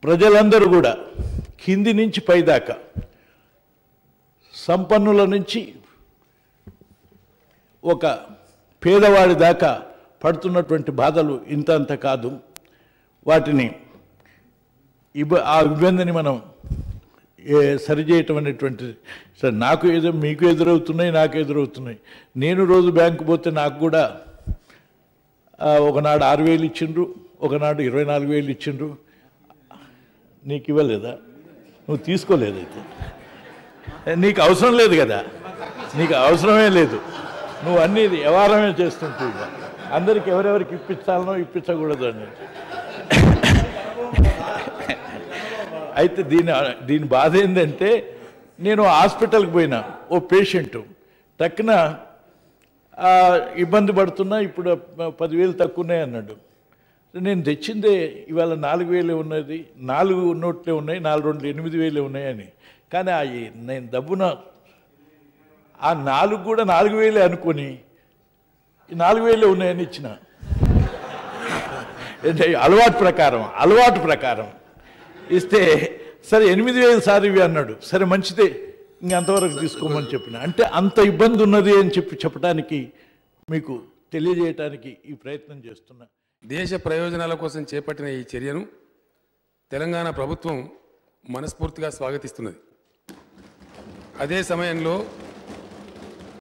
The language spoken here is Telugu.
ప్రజలందరూ కూడా కింది నుంచి పైదాకా సంపన్నుల నుంచి ఒక పేదవాడి దాకా పడుతున్నటువంటి బాధలు ఇంత అంత కాదు. వాటిని ఆ ఇబ్బందిని మనం సరిచేయటం అనేటువంటిది సరే నాకు మీకు ఎదురవుతున్నాయి, నాకు ఎదురవుతున్నాయి. నేను రోజు బ్యాంకు పోతే నాకు కూడా ఒకనాడు 6,000 ఇచ్చిండ్రు, ఒకనాడు 24,000 ఇచ్చిండ్రు. నీకు ఇవ్వలేదా? నువ్వు తీసుకోలేదైతే నీకు అవసరం లేదు కదా, నీకు అవసరమే లేదు. నువ్వు అన్నీ వ్యవహారమే చేస్తుంటావు. ఇక అందరికి ఎవరెవరికి ఇప్పించాలనో ఇప్పించకూడదు అని. అయితే దీని బాధ ఏంటంటే నేను హాస్పిటల్కి పోయినా, ఓ పేషెంటు టక్కున ఇబ్బంది పడుతున్నా, ఇప్పుడు 10,000 తక్కువనే అన్నాడు. నేను తెచ్చిందే ఇవాళ 4,000 ఉన్నది, 4 నోట్లే ఉన్నాయి, 4 2 8,000 ఉన్నాయని. కానీ నేను దబ్బున ఆ 4 కూడా 4,000 అనుకొని 4,000 ఉన్నాయని ఇచ్చిన. అలవాటు ప్రకారం ఇస్తే సరే 8,000 సార్ ఇవి అన్నాడు. సరే మంచిదే, ఇంకంతవరకు తీసుకోమని చెప్పిన. అంటే అంత ఇబ్బంది ఉన్నది అని చెప్పడానికి మీకు తెలియజేయటానికి ఈ ప్రయత్నం చేస్తున్నా. దేశ ప్రయోజనాల కోసం చేపట్టిన ఈ చర్యను తెలంగాణ ప్రభుత్వం మనస్ఫూర్తిగా స్వాగతిస్తున్నది. అదే సమయంలో